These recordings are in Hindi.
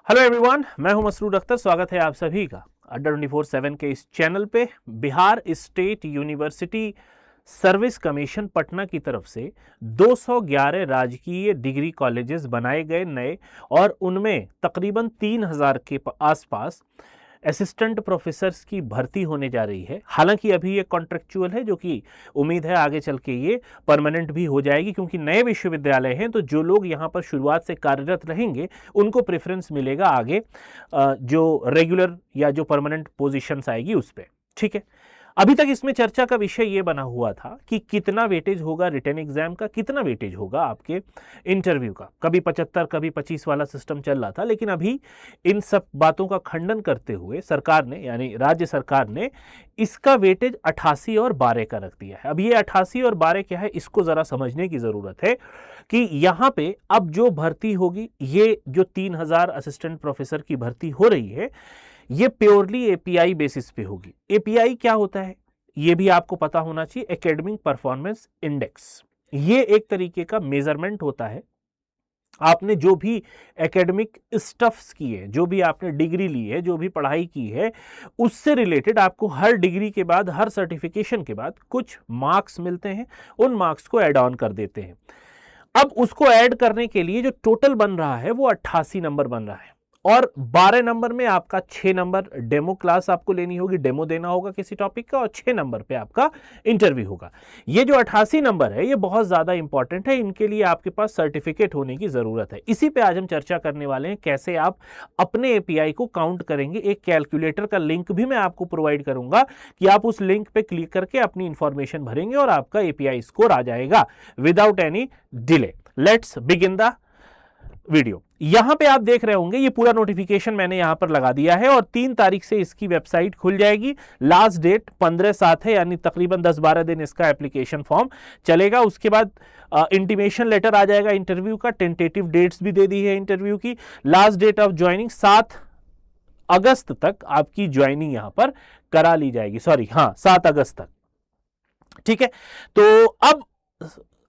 हेलो एवरीवन, मैं हूं मसरूर अख्तर। स्वागत है आप सभी का अड्डा 24/7 के इस चैनल पे। Bihar state university service commission Patna की तरफ से 211 राजकीय डिग्री कॉलेजेस बनाए गए नए, और उनमें तकरीबन 3000 के आसपास असिस्टेंट प्रोफेसर्स की भर्ती होने जा रही है। हालांकि अभी ये कॉन्ट्रेक्चुअल है, जो कि उम्मीद है आगे चल के ये परमानेंट भी हो जाएगी, क्योंकि नए विश्वविद्यालय हैं तो जो लोग यहाँ पर शुरुआत से कार्यरत रहेंगे उनको प्रेफरेंस मिलेगा आगे जो रेगुलर या जो परमानेंट पोजीशंस आएगी उस पर। ठीक है, अभी तक इसमें चर्चा का विषय ये बना हुआ था कि कितना वेटेज होगा रिटन एग्जाम का, कितना वेटेज होगा आपके इंटरव्यू का। कभी 75 कभी 25 वाला सिस्टम चल रहा था, लेकिन अभी इन सब बातों का खंडन करते हुए सरकार ने, यानी राज्य सरकार ने, इसका वेटेज 88 और 12 का रख दिया है। अब ये 88 और 12 क्या है, इसको जरा समझने की जरूरत है कि यहाँ पे अब जो भर्ती होगी, ये जो 3000 असिस्टेंट प्रोफेसर की भर्ती हो रही है, ये प्योरली एपीआई बेसिस पे होगी। एपीआई क्या होता है ये भी आपको पता होना चाहिए, एकेडमिक परफॉर्मेंस इंडेक्स। ये एक तरीके का मेजरमेंट होता है। आपने जो भी एकेडमिक स्टफ्स किए, जो भी आपने डिग्री ली है, जो भी पढ़ाई की है, उससे रिलेटेड आपको हर डिग्री के बाद, हर सर्टिफिकेशन के बाद कुछ मार्क्स मिलते हैं। उन मार्क्स को ऐड ऑन कर देते हैं। अब उसको ऐड करने के लिए जो टोटल बन रहा है वो 88 नंबर बन रहा है, और 12 नंबर में आपका 6 नंबर डेमो क्लास आपको लेनी होगी, डेमो देना होगा किसी टॉपिक का, और 6 नंबर पे आपका इंटरव्यू होगा। ये जो 88 नंबर है ये बहुत ज्यादा इंपॉर्टेंट है। इनके लिए आपके पास सर्टिफिकेट होने की जरूरत है। इसी पे आज हम चर्चा करने वाले हैं, कैसे आप अपने एपीआई को काउंट करेंगे। एक कैलकुलेटर का लिंक भी मैं आपको प्रोवाइड करूंगा कि आप उस लिंक पे क्लिक करके अपनी इंफॉर्मेशन भरेंगे और आपका एपीआई स्कोर आ जाएगा without any delay. Let's begin the video. यहां पे आप देख रहे होंगे ये पूरा नोटिफिकेशन मैंने यहां पर लगा दिया है, और 3 तारीख से इसकी वेबसाइट खुल जाएगी। लास्ट डेट 15/7 है, यानी तकरीबन 10-12 दिन इसका एप्लीकेशन फॉर्म चलेगा। उसके बाद इंटीमेशन लेटर आ जाएगा इंटरव्यू का। टेंटेटिव डेट्स भी दे दी है इंटरव्यू की। लास्ट डेट ऑफ ज्वाइनिंग 7 अगस्त तक आपकी ज्वाइनिंग यहां पर करा ली जाएगी। 7 अगस्त तक। ठीक है, तो अब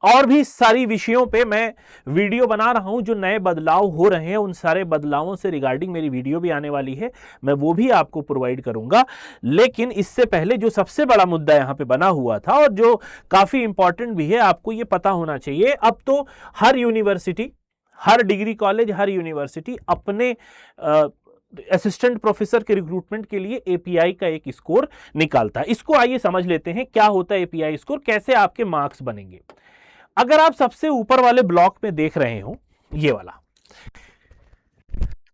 और भी सारी विषयों पे मैं वीडियो बना रहा हूं। जो नए बदलाव हो रहे हैं उन सारे बदलावों से रिगार्डिंग मेरी वीडियो भी आने वाली है, मैं वो भी आपको प्रोवाइड करूंगा। लेकिन इससे पहले जो सबसे बड़ा मुद्दा यहां पे बना हुआ था, और जो काफी इंपॉर्टेंट भी है, आपको ये पता होना चाहिए, अब तो हर यूनिवर्सिटी, हर डिग्री कॉलेज, हर यूनिवर्सिटी अपने असिस्टेंट प्रोफेसर के रिक्रूटमेंट के लिए एपीआई का एक स्कोर निकालता है। इसको आइए समझ लेते हैं क्या होता है एपीआई स्कोर, कैसे आपके मार्क्स बनेंगे। अगर आप सबसे ऊपर वाले ब्लॉक में देख रहे हो, ये वाला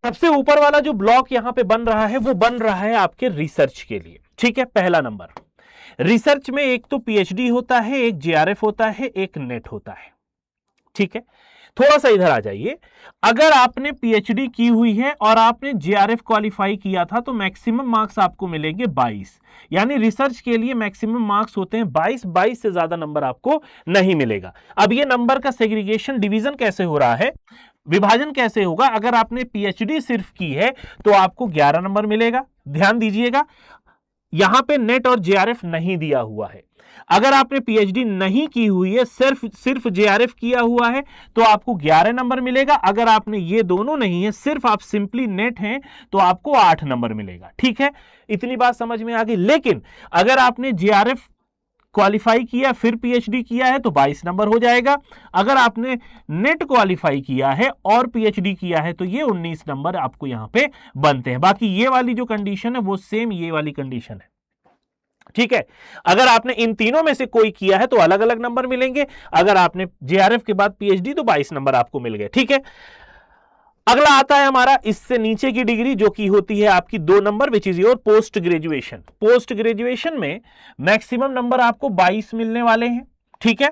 सबसे ऊपर वाला जो ब्लॉक यहां पे बन रहा है, वो बन रहा है आपके रिसर्च के लिए। ठीक है, पहला नंबर रिसर्च में एक तो पीएचडी होता है, एक जेआरएफ होता है, एक नेट होता है। ठीक है, थोड़ा सा इधर आ जाइए। अगर आपने पीएचडी की हुई है और आपने जेआरएफ क्वालिफाई किया था तो मैक्सिमम मार्क्स आपको मिलेंगे 22, यानी रिसर्च के लिए मैक्सिमम मार्क्स होते हैं 22 से ज्यादा नंबर आपको नहीं मिलेगा। अब ये नंबर का सेग्रीगेशन, डिवीजन कैसे हो रहा है, विभाजन कैसे होगा। अगर आपने पीएचडी सिर्फ की है तो आपको 11 नंबर मिलेगा। ध्यान दीजिएगा, यहां पे नेट और जेआरएफ नहीं दिया हुआ है। अगर आपने पीएचडी नहीं की हुई है, सिर्फ जेआरएफ किया हुआ है, तो आपको 11 नंबर मिलेगा। अगर आपने ये दोनों नहीं है, सिर्फ आप सिंपली नेट हैं, तो आपको 8 नंबर मिलेगा। ठीक है, इतनी बात समझ में आ गई। लेकिन अगर आपने जेआरएफ क्वालिफाई किया फिर पीएचडी किया है तो 22 नंबर हो जाएगा। अगर आपने नेट क्वालिफाई किया है और पीएचडी किया है तो ये 19 नंबर आपको यहां पे बनते हैं। बाकी ये वाली जो कंडीशन है वो सेम ये वाली कंडीशन है। ठीक है, अगर आपने इन तीनों में से कोई किया है तो अलग अलग नंबर मिलेंगे। अगर आपने जेआरएफ के बाद पीएचडी तो 22 नंबर आपको मिल गए। ठीक है, अगला आता है हमारा इससे नीचे की डिग्री, जो कि होती है आपकी 2 number, which is your post graduation. Post graduation में मैक्सिमम नंबर आपको 22 मिलने वाले हैं। ठीक है,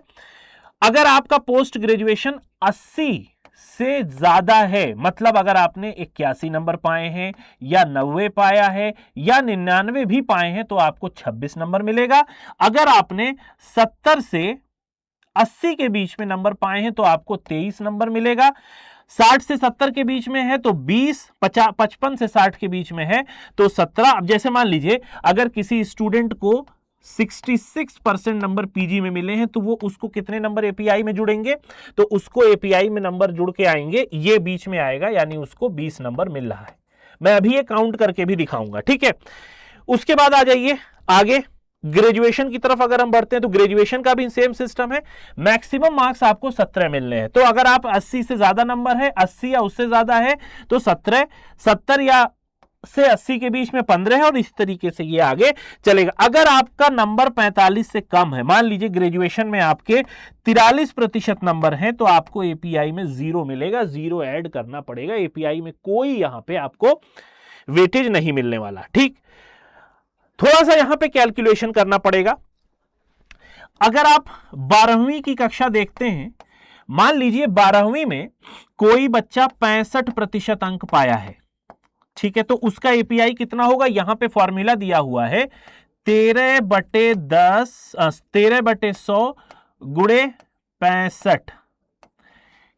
अगर आपका पोस्ट ग्रेजुएशन 80 से ज्यादा है, मतलब अगर आपने 81 नंबर पाए हैं या 90 पाया है या 99 भी पाए हैं, तो आपको 26 नंबर मिलेगा। अगर आपने 70 से 80 के बीच में नंबर पाए हैं तो आपको 23 नंबर मिलेगा। 60 से 70 के बीच में है तो 20, 55 से 60 के बीच में है तो 17। अब जैसे मान लीजिए अगर किसी स्टूडेंट को 66% नंबर पीजी में मिले हैं, तो वो उसको कितने नंबर एपीआई में जुड़ेंगे, तो उसको एपीआई में नंबर जुड़ के आएंगे, ये बीच में आएगा, यानी उसको 20 नंबर मिल रहा है। मैं अभी ये काउंट करके भी दिखाऊंगा, ठीक है। उसके बाद आ जाइए आगे ग्रेजुएशन की तरफ अगर हम बढ़ते हैं, तो ग्रेजुएशन का भी सेम सिस्टम है। मैक्सिमम मार्क्स आपको 17 मिलने हैं, तो अगर आप 80 से ज्यादा नंबर है, 80 या उससे ज्यादा है तो 17, 70 या से 80 के बीच में 15 है, और इस तरीके से ये आगे चलेगा। अगर आपका नंबर 45 से कम है, मान लीजिए ग्रेजुएशन में आपके 43% नंबर हैं, तो आपको एपीआई में 0 मिलेगा, 0 ऐड करना पड़ेगा। एपीआई में कोई यहां पे आपको वेटेज नहीं मिलने वाला, ठीक। थोड़ा सा यहां पे कैलकुलेशन करना पड़ेगा। अगर आप 12वीं की कक्षा देखते हैं, मान लीजिए 12वीं में कोई बच्चा 65% अंक पाया है, ठीक है, तो उसका एपीआई कितना होगा, यहां पे फॉर्मूला दिया हुआ है 13/100 गुणे 65,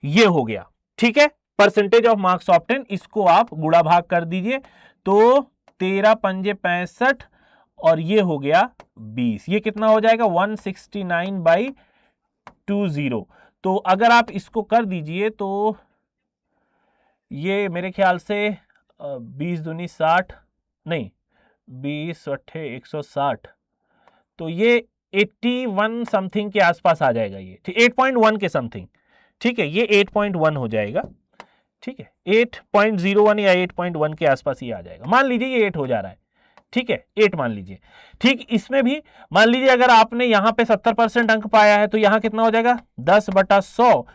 ये हो गया, ठीक है। परसेंटेज ऑफ मार्क्स ऑब्टेन, इसको आप गुणा भाग कर दीजिए, तो 13 पंजे 65 और ये हो गया 20, ये कितना हो जाएगा 169/20। तो अगर आप इसको कर दीजिए तो ये मेरे ख्याल से 20 दूनी 60, नहीं 20 अट्ठे 160, तो ये 81 समथिंग के आसपास आ जाएगा, ये 8.1 के समथिंग, ठीक है, ये 8.1 हो जाएगा, ठीक है, 8.01 या 8.1 के आसपास ही आ जाएगा। मान लीजिए ये 8 हो जा रहा है, ठीक है, 8 मान लीजिए, ठीक। इसमें भी मान लीजिए अगर आपने यहां पे 70% अंक पाया है, तो यहां कितना हो जाएगा 10/100,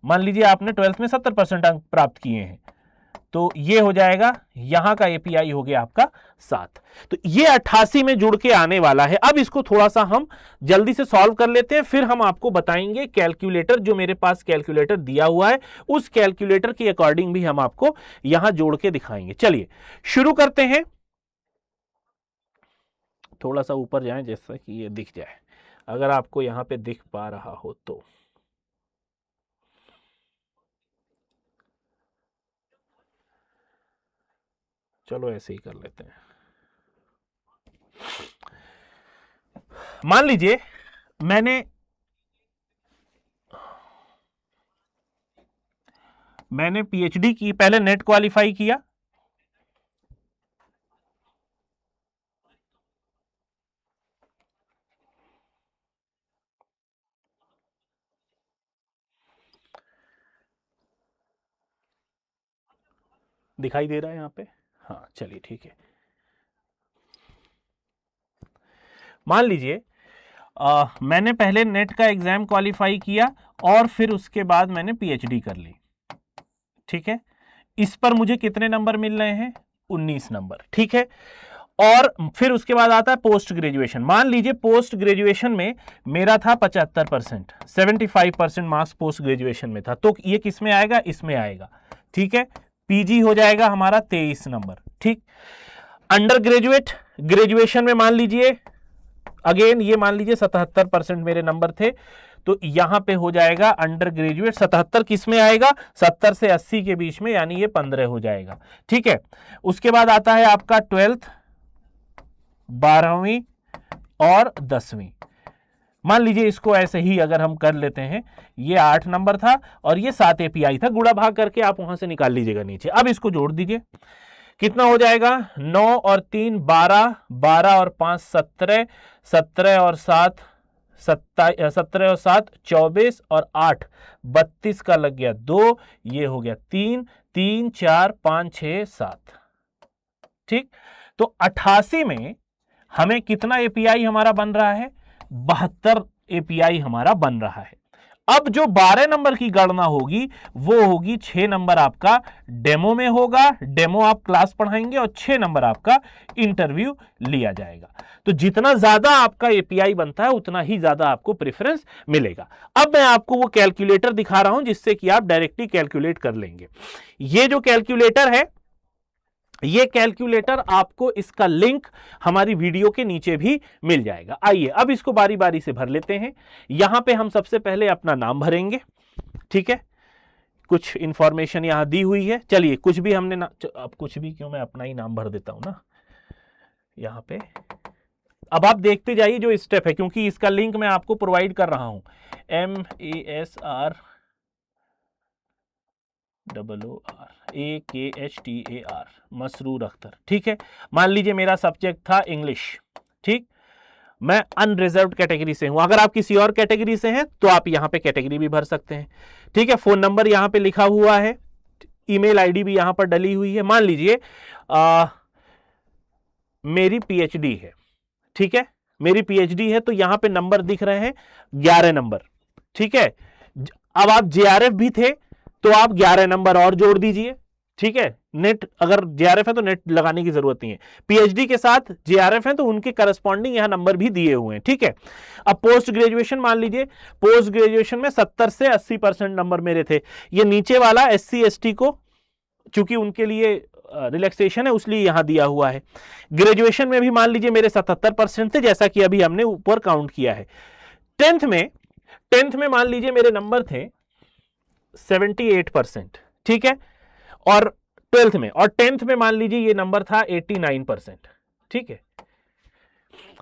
मान लीजिए आपने 12th में 70% अंक प्राप्त किए हैं, तो ये हो जाएगा, यहां का एपीआई हो गया आपका 7। तो ये 88 में जुड़ के आने वाला है। अब इसको थोड़ा सा हम जल्दी से सॉल्व कर लेते हैं, फिर हम आपको बताएंगे कैलकुलेटर, जो मेरे पास कैलकुलेटर दिया हुआ है उस कैलकुलेटर के अकॉर्डिंग भी हम आपको यहां जोड़ के दिखाएंगे। चलिए शुरू करते हैं। थोड़ा सा ऊपर जाएं जैसा कि ये दिख जाए, अगर आपको यहां पे दिख पा रहा हो तो। चलो ऐसे ही कर लेते हैं। मान लीजिए मैंने पीएचडी की, पहले नेट क्वालिफाई किया, दिखाई दे रहा है यहां पे, हाँ चलिए ठीक है। मान लीजिए मैंने पहले नेट का एग्जाम क्वालिफाई किया और फिर उसके बाद मैंने पीएचडी कर ली, ठीक है। इस पर मुझे कितने नंबर मिल रहे हैं 19 नंबर, ठीक है। और फिर उसके बाद आता है पोस्ट ग्रेजुएशन। मान लीजिए पोस्ट ग्रेजुएशन में मेरा था 75%, 75% मार्क्स पोस्ट ग्रेजुएशन में था, तो ये किस में आएगा, इसमें आएगा, ठीक है। पीजी हो जाएगा हमारा 23 नंबर, ठीक। अंडर ग्रेजुएट ग्रेजुएशन में मान लीजिए अगेन ये मान लीजिए 77% मेरे नंबर थे, तो यहां पे हो जाएगा अंडर ग्रेजुएट 77 किस में आएगा, 70 से 80 के बीच में, यानी ये 15 हो जाएगा, ठीक है। उसके बाद आता है आपका 12th, 12वीं और 10वीं। मान लीजिए इसको ऐसे ही अगर हम कर लेते हैं, ये 8 नंबर था और ये 7 एपीआई था, गुणा भाग करके आप वहां से निकाल लीजिएगा नीचे। अब इसको जोड़ दीजिए, कितना हो जाएगा 9 और 3 12, 12 और 5 17, 17 और 7 17 और 7 24 और 8 32 का लग गया 2, ये हो गया 3 3 4 5 6 7, ठीक। तो 88 में हमें कितना एपीआई हमारा बन रहा है, 72 एपीआई हमारा बन रहा है। अब जो 12 नंबर की गणना होगी वो होगी 6 नंबर आपका डेमो में होगा, डेमो आप क्लास पढ़ाएंगे, और 6 नंबर आपका इंटरव्यू लिया जाएगा। तो जितना ज्यादा आपका एपीआई बनता है उतना ही ज्यादा आपको प्रेफरेंस मिलेगा। अब मैं आपको वो कैलकुलेटर दिखा रहा हूं जिससे कि आप डायरेक्टली कैलकुलेट कर लेंगे। ये जो कैलकुलेटर है, ये कैलकुलेटर आपको इसका लिंक हमारी वीडियो के नीचे भी मिल जाएगा। आइए अब इसको बारी बारी से भर लेते हैं। यहां पे हम सबसे पहले अपना नाम भरेंगे, ठीक है। कुछ इंफॉर्मेशन यहां दी हुई है, चलिए कुछ भी हमने अब कुछ भी क्यों, मैं अपना ही नाम भर देता हूं ना। यहां पे अब आप देखते जाइए जो स्टेप है, क्योंकि इसका लिंक मैं आपको प्रोवाइड कर रहा हूं। MASROORAKHTAR, मसरूर अख्तर। ठीक है, मान लीजिए मेरा सब्जेक्ट था इंग्लिश। ठीक, मैं अनरिजर्व्ड कैटेगरी से हूं। अगर आप किसी और कैटेगरी से हैं तो आप यहां पे कैटेगरी भी भर सकते हैं। ठीक है, फोन नंबर यहां पे लिखा हुआ है, ईमेल आईडी भी यहां पर डली हुई है। मान लीजिए मेरी पीएचडी है। ठीक है, मेरी पीएचडी है तो यहां पे नंबर दिख रहे हैं 11 नंबर। ठीक है, अब आप जेआरएफ भी थे तो आप 11 नंबर और जोड़ दीजिए। ठीक है, नेट अगर जेआरएफ है तो नेट लगाने की जरूरत नहीं है। पीएचडी के साथ जेआरएफ है तो उनके करस्पॉन्डिंग यहां नंबर भी दिए हुए हैं। ठीक है, अब पोस्ट ग्रेजुएशन मान लीजिए, पोस्ट ग्रेजुएशन में 70 से 80% नंबर मेरे थे। ये नीचे वाला एससी एसटी को चूंकि उनके लिए रिलैक्सेशन है उसलिए यहां दिया हुआ है। ग्रेजुएशन में भी मान लीजिए मेरे 77% थे, जैसा कि अभी हमने ऊपर काउंट किया है। टेंथ में मान लीजिए मेरे नंबर थे 78%। ठीक है, और ट्वेल्थ में और 10th में मान लीजिए ये नंबर था 89%। ठीक है,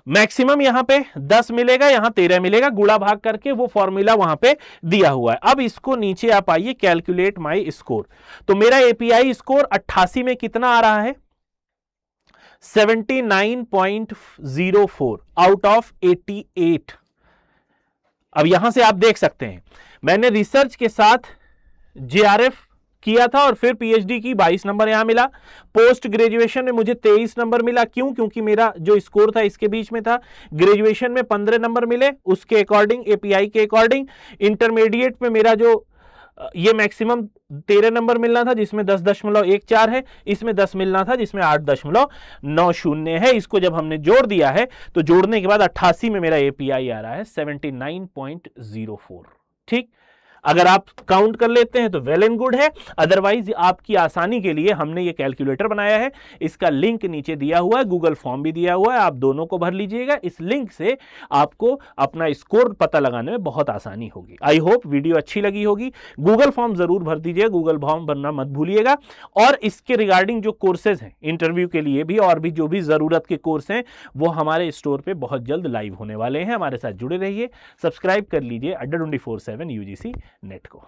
मैक्सिमम यहां पे 10 मिलेगा, यहां 13 मिलेगा, गुणा भाग करके वो फॉर्मूला वहां पे दिया हुआ है। अब इसको नीचे आप आइए, कैलकुलेट माय स्कोर। तो मेरा एपीआई स्कोर 88 में कितना आ रहा है? 79.04 आउट ऑफ 88। अब यहां से आप देख सकते हैं मैंने रिसर्च के साथ जेआरएफ किया था और फिर पीएचडी की 22 नंबर यहां मिला। पोस्ट ग्रेजुएशन में मुझे 23 नंबर मिला। क्यों? क्योंकि मेरा जो स्कोर था इसके बीच में था। ग्रेजुएशन में 15 नंबर मिले उसके अकॉर्डिंग, एपीआई के अकॉर्डिंग। इंटरमीडिएट में मेरा जो ये मैक्सिमम 13 नंबर मिलना था जिसमें 10.14 है, इसमें 10 मिलना था जिसमें 8.90 है। इसको जब हमने जोड़ दिया है तो जोड़ने के बाद 88 में मेरा एपीआई आ रहा है 79.04। ठीक, अगर आप काउंट कर लेते हैं तो वेल एंड गुड है, अदरवाइज आपकी आसानी के लिए हमने ये कैलकुलेटर बनाया है। इसका लिंक नीचे दिया हुआ है, गूगल फॉर्म भी दिया हुआ है, आप दोनों को भर लीजिएगा। इस लिंक से आपको अपना स्कोर पता लगाने में बहुत आसानी होगी। आई होप वीडियो अच्छी लगी होगी। गूगल फॉर्म जरूर भर दीजिएगा, गूगल फॉर्म भरना मत भूलिएगा। और इसके रिगार्डिंग जो कोर्सेज हैं इंटरव्यू के लिए भी और भी जो भी जरूरत के कोर्स हैं वो हमारे स्टोर पर बहुत जल्द लाइव होने वाले हैं। हमारे साथ जुड़े रहिए, सब्सक्राइब कर लीजिए अड्डा 24/7 यूजीसी नेट को।